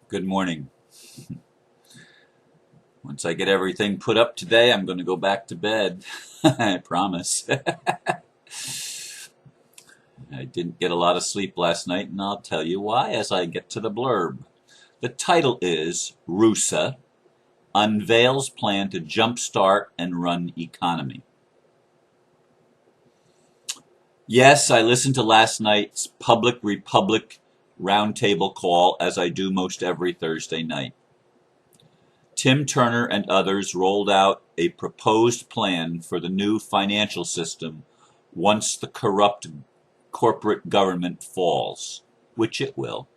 Good morning. Once I get everything put up today, I'm going to go back to bed. I promise. I didn't get a lot of sleep last night, and I'll tell you why as I get to the blurb. The title is RuSA Unveils Plan to Jumpstart and Run Economy. Yes, I listened to last night's Public Republic roundtable call as I do most every Thursday night. Tim Turner and others rolled out a proposed plan for the new financial system once the corrupt corporate government falls, which it will.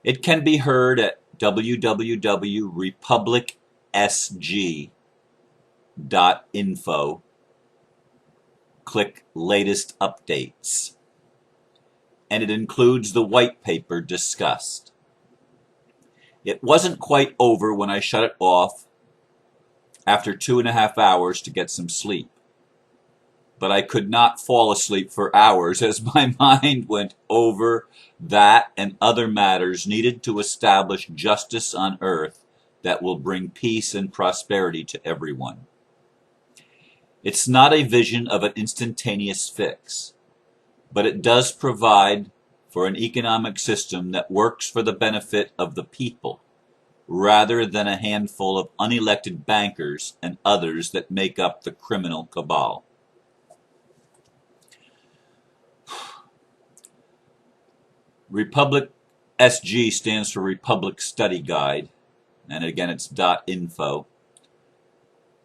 It can be heard at www.republicsg.info. Click Latest Updates. And it includes the white paper discussed. It wasn't quite over when I shut it off after 2.5 hours to get some sleep. But I could not fall asleep for hours as my mind went over that and other matters needed to establish justice on earth that will bring peace and prosperity to everyone. It's not a vision of an instantaneous fix, but it does provide for an economic system that works for the benefit of the people, rather than a handful of unelected bankers and others that make up the criminal cabal. Republic SG stands for Republic Study Guide, and again it's .info,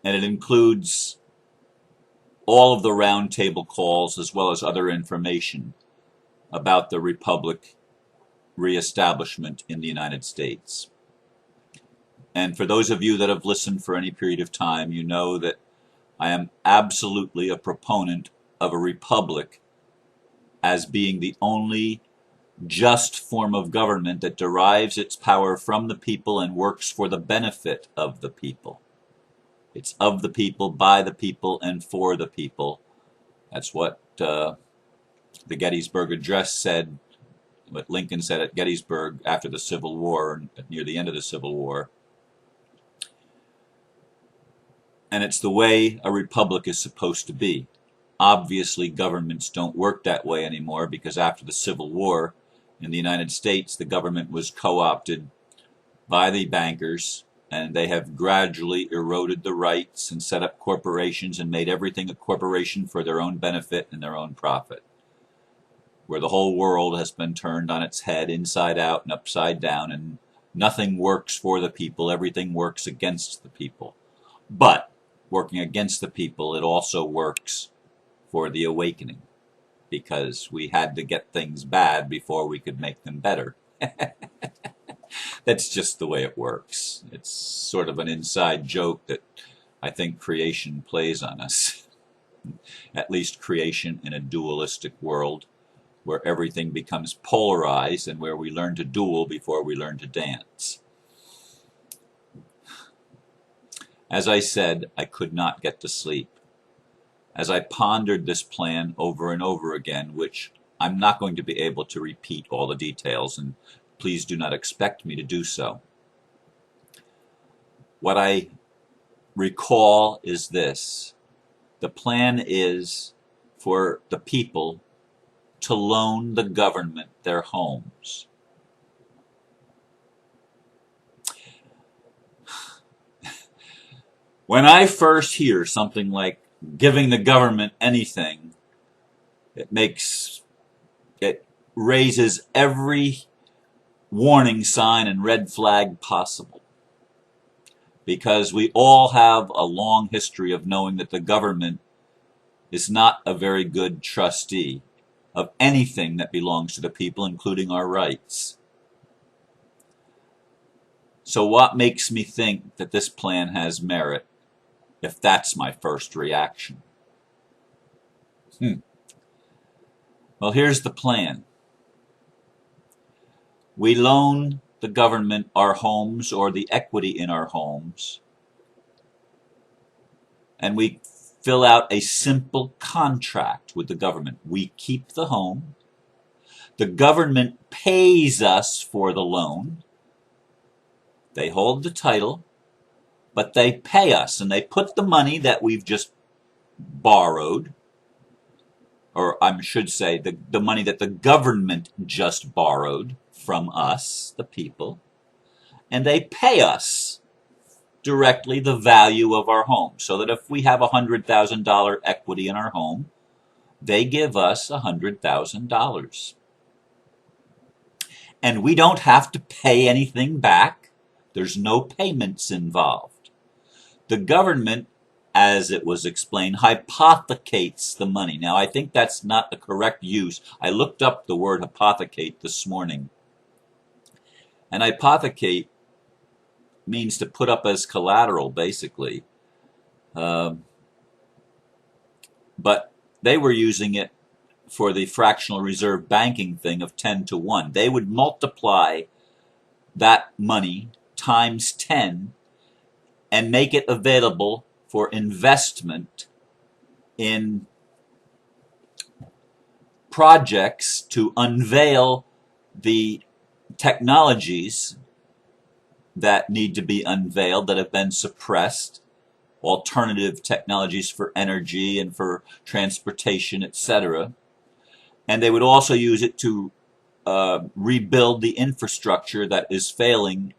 and it includes all of the roundtable calls as well as other information about the Republic reestablishment in the United States. And for those of you that have listened for any period of time, you know that I am absolutely a proponent of a republic as being the only just form of government that derives its power from the people and works for the benefit of the people. It's of the people, by the people, and for the people. That's what the Gettysburg Address said, what Lincoln said at Gettysburg after the Civil War, near the end of the Civil War. And it's the way a republic is supposed to be. Obviously, governments don't work that way anymore because after the Civil War in the United States, the government was co-opted by the bankers, and they have gradually eroded the rights and set up corporations and made everything a corporation for their own benefit and their own profit, where the whole world has been turned on its head, inside out and upside down, and nothing works for the people, everything works against the people. But working against the people, it also works for the awakening, because we had to get things bad before we could make them better. That's just the way it works. It's sort of an inside joke that I think creation plays on us. At least creation in a dualistic world where everything becomes polarized and where we learn to duel before we learn to dance. As I said, I could not get to sleep. As I pondered this plan over and over again, which I'm not going to be able to repeat all the details, and please do not expect me to do so. What I recall is this. The plan is for the people to loan the government their homes. When I first hear something like giving the government anything, it raises every warning sign and red flag possible. Because we all have a long history of knowing that the government is not a very good trustee of anything that belongs to the people, including our rights. So what makes me think that this plan has merit, if that's my first reaction? Well, here's the plan. We loan the government our homes or the equity in our homes, and we fill out a simple contract with the government. We keep the home. The government pays us for the loan. They hold the title, but they pay us, and they put the money that we've just borrowed, or I should say the money that the government just borrowed from us, the people, and they pay us directly the value of our home. So that if we have $100,000 equity in our home, they give us $100,000. And we don't have to pay anything back. There's no payments involved. The government, as it was explained, hypothecates the money. Now, I think that's not the correct use. I looked up the word hypothecate this morning. And hypothecate means to put up as collateral, basically. But they were using it for the fractional reserve banking thing of 10 to 1. They would multiply that money times 10 and make it available for investment in projects to unveil the technologies that need to be unveiled that have been suppressed, alternative technologies for energy and for transportation, etc. And they would also use it to rebuild the infrastructure that is failing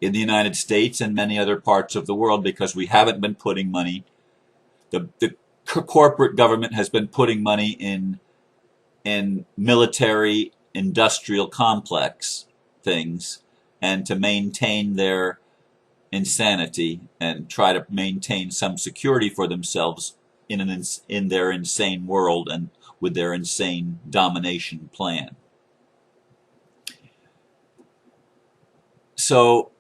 in the United States and many other parts of the world because we haven't been putting money. The corporate government has been putting money in military industrial complex things, and to maintain their insanity and try to maintain some security for themselves in their insane world and with their insane domination plan. So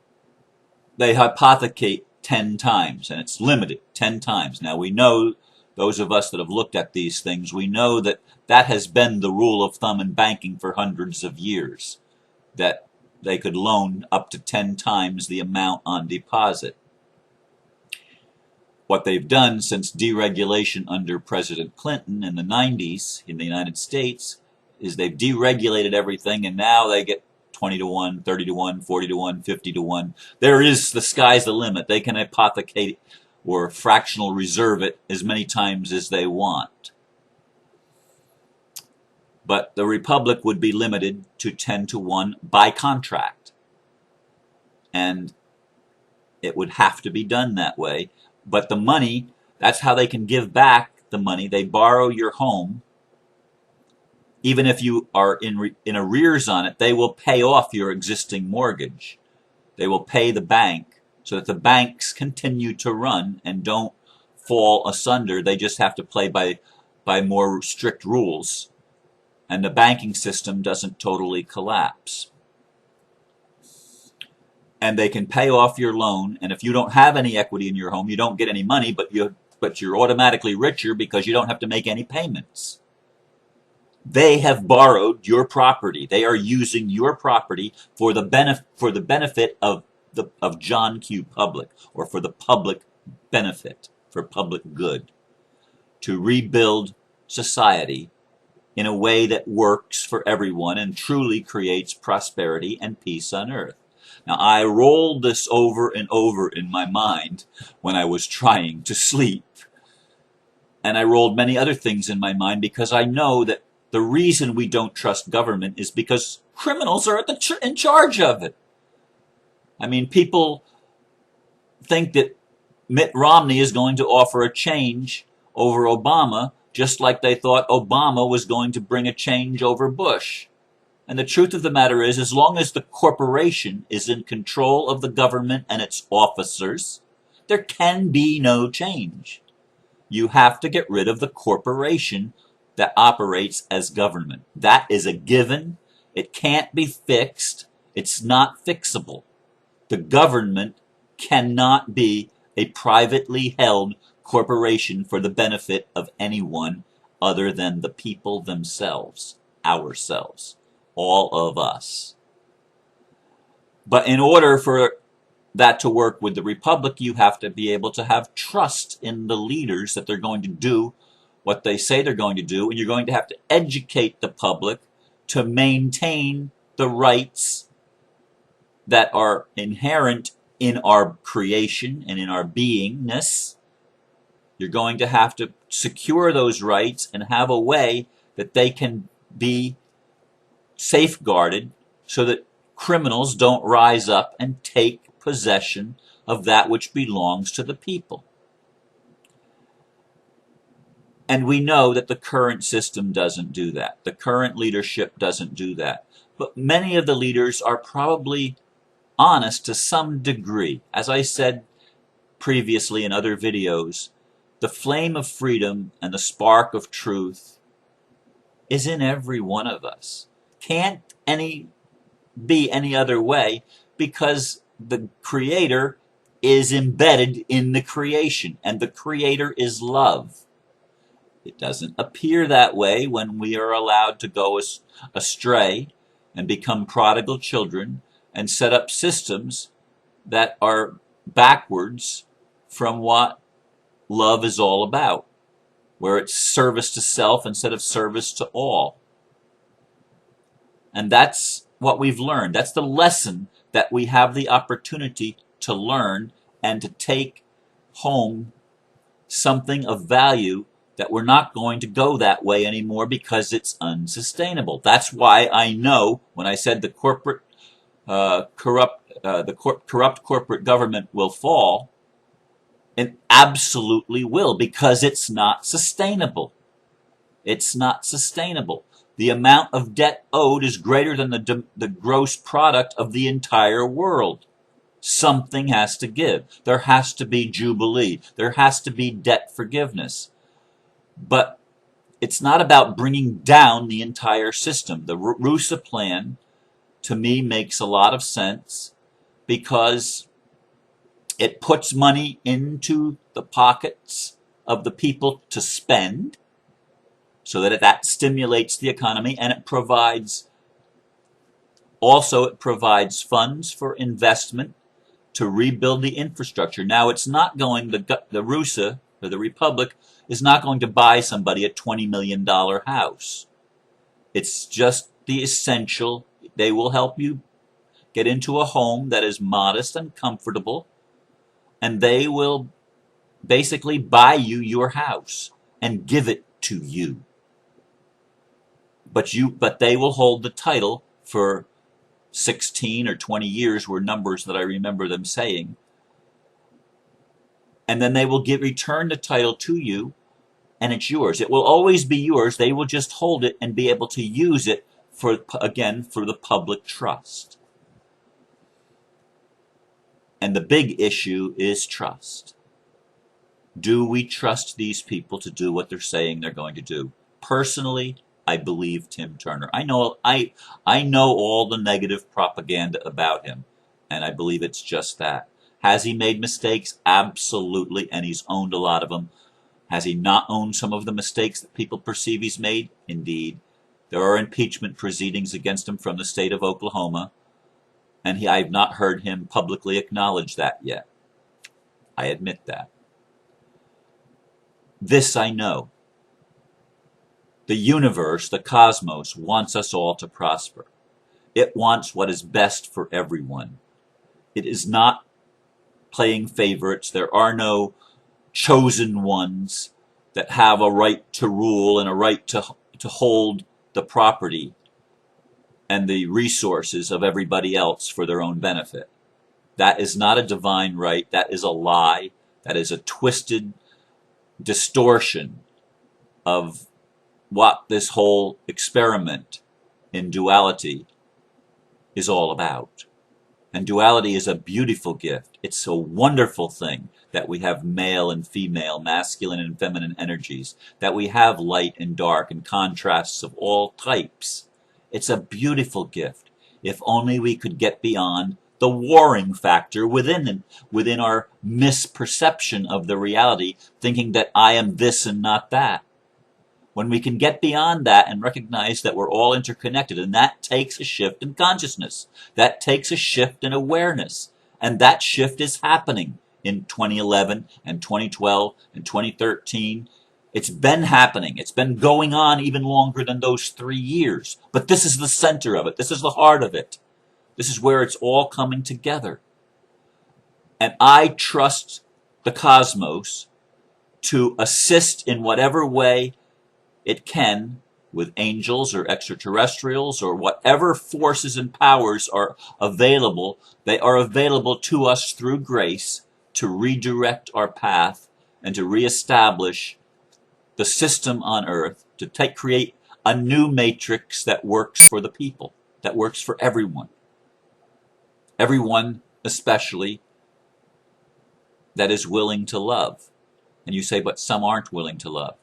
they hypothecate 10 times, and it's limited 10 times. Now we know, those of us that have looked at these things, we know that that has been the rule of thumb in banking for hundreds of years, that they could loan up to 10 times the amount on deposit. What they've done since deregulation under President Clinton in the 90s in the United States is they've deregulated everything, and now they get 20 to 1, 30 to 1, 40 to 1, 50 to 1. The sky's the limit. They can hypothecate or fractional reserve it as many times as they want. But the Republic would be limited to 10 to 1 by contract. And it would have to be done that way. But the money, that's how they can give back the money. They borrow your home. Even if you are in arrears on it, they will pay off your existing mortgage. They will pay the bank so that the banks continue to run and don't fall asunder. They just have to play by more strict rules, and the banking system doesn't totally collapse. And they can pay off your loan, and if you don't have any equity in your home, you don't get any money, but you're automatically richer because you don't have to make any payments. They have borrowed your property. They are using your property for the benefit of John Q. Public, or for the public benefit, for public good, to rebuild society in a way that works for everyone and truly creates prosperity and peace on earth. Now, I rolled this over and over in my mind when I was trying to sleep. And I rolled many other things in my mind because I know that the reason we don't trust government is because criminals are in charge of it. I mean, people think that Mitt Romney is going to offer a change over Obama, just like they thought Obama was going to bring a change over Bush. And the truth of the matter is, as long as the corporation is in control of the government and its officers, there can be no change. You have to get rid of the corporation that operates as government. That is a given. It can't be fixed. It's not fixable. The government cannot be a privately held corporation for the benefit of anyone other than the people themselves, ourselves, all of us. But in order for that to work with the Republic, you have to be able to have trust in the leaders that they're going to do what they say they're going to do, and you're going to have to educate the public to maintain the rights that are inherent in our creation and in our beingness. You're going to have to secure those rights and have a way that they can be safeguarded so that criminals don't rise up and take possession of that which belongs to the people. And we know that the current system doesn't do that. The current leadership doesn't do that. But many of the leaders are probably honest to some degree. As I said previously in other videos, the flame of freedom and the spark of truth is in every one of us. Can't be any other way, because the Creator is embedded in the creation, and the Creator is love. It doesn't appear that way when we are allowed to go astray and become prodigal children and set up systems that are backwards from what love is all about, where it's service to self instead of service to all. And that's what we've learned. That's the lesson that we have the opportunity to learn and to take home something of value, that we're not going to go that way anymore because it's unsustainable. That's why I know when I said the corrupt corporate government will fall, it absolutely will, because it's not sustainable. It's not sustainable. The amount of debt owed is greater than the gross product of the entire world. Something has to give. There has to be jubilee. There has to be debt forgiveness. But it's not about bringing down the entire system. The RuSA plan, to me, makes a lot of sense because it puts money into the pockets of the people to spend, so that stimulates the economy, and it provides funds for investment to rebuild the infrastructure. Now, it's not going, the RuSA, or the Republic, is not going to buy somebody a $20 million house. It's just the essential. They will help you get into a home that is modest and comfortable, and they will basically buy you your house and give it to you. But they will hold the title for 16 or 20 years, were numbers that I remember them saying. And then they will return the title to you, and it's yours. It will always be yours. They will just hold it and be able to use it for the public trust. And the big issue is trust. Do we trust these people to do what they're saying they're going to do? Personally, I believe Tim Turner. I know all the negative propaganda about him, and I believe it's just that. Has he made mistakes? Absolutely, and he's owned a lot of them. Has he not owned some of the mistakes that people perceive he's made? Indeed. There are impeachment proceedings against him from the state of Oklahoma, and I've not heard him publicly acknowledge that yet. I admit that. This I know. The universe, the cosmos, wants us all to prosper. It wants what is best for everyone. It is not playing favorites. There are no chosen ones that have a right to rule and a right to hold the property and the resources of everybody else for their own benefit. That is not a divine right. That is a lie. That is a twisted distortion of what this whole experiment in duality is all about. And duality is a beautiful gift. It's a wonderful thing that we have male and female, masculine and feminine energies, that we have light and dark and contrasts of all types. It's a beautiful gift. If only we could get beyond the warring factor within our misperception of the reality, thinking that I am this and not that. When we can get beyond that and recognize that we're all interconnected, and that takes a shift in consciousness. That takes a shift in awareness. And that shift is happening in 2011 and 2012 and 2013. It's been happening. It's been going on even longer than those 3 years. But this is the center of it. This is the heart of it. This is where it's all coming together. And I trust the cosmos to assist in whatever way it can with angels or extraterrestrials or whatever forces and powers are available. They are available to us through grace to redirect our path and to reestablish the system on earth, to create a new matrix that works for the people, that works for everyone. Everyone, especially, that is willing to love. And you say, but some aren't willing to love.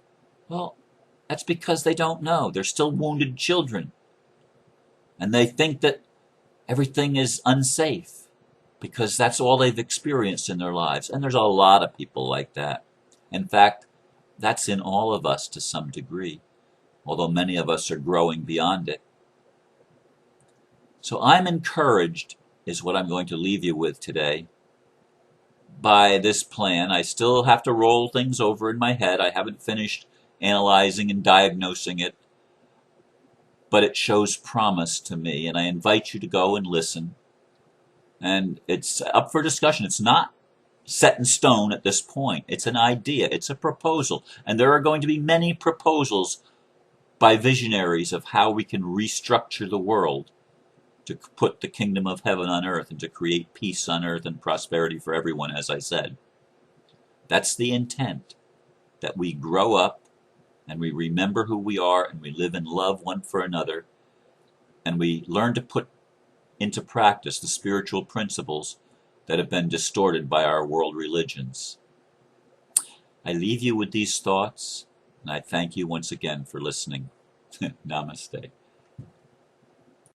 Well, that's because they don't know. They're still wounded children. And they think that everything is unsafe because that's all they've experienced in their lives. And there's a lot of people like that. In fact, that's in all of us to some degree, although many of us are growing beyond it. So I'm encouraged, is what I'm going to leave you with today, by this plan. I still have to roll things over in my head. I haven't finished analyzing and diagnosing it, but it shows promise to me, and I invite you to go and listen. And it's up for discussion. It's not set in stone at this point. It's an idea. It's a proposal. And there are going to be many proposals by visionaries of how we can restructure the world to put the kingdom of heaven on earth and to create peace on earth and prosperity for everyone, as I said. That's the intent, that we grow up and we remember who we are and we live in love one for another and we learn to put into practice the spiritual principles that have been distorted by our world religions. I leave you with these thoughts, and I thank you once again for listening. Namaste.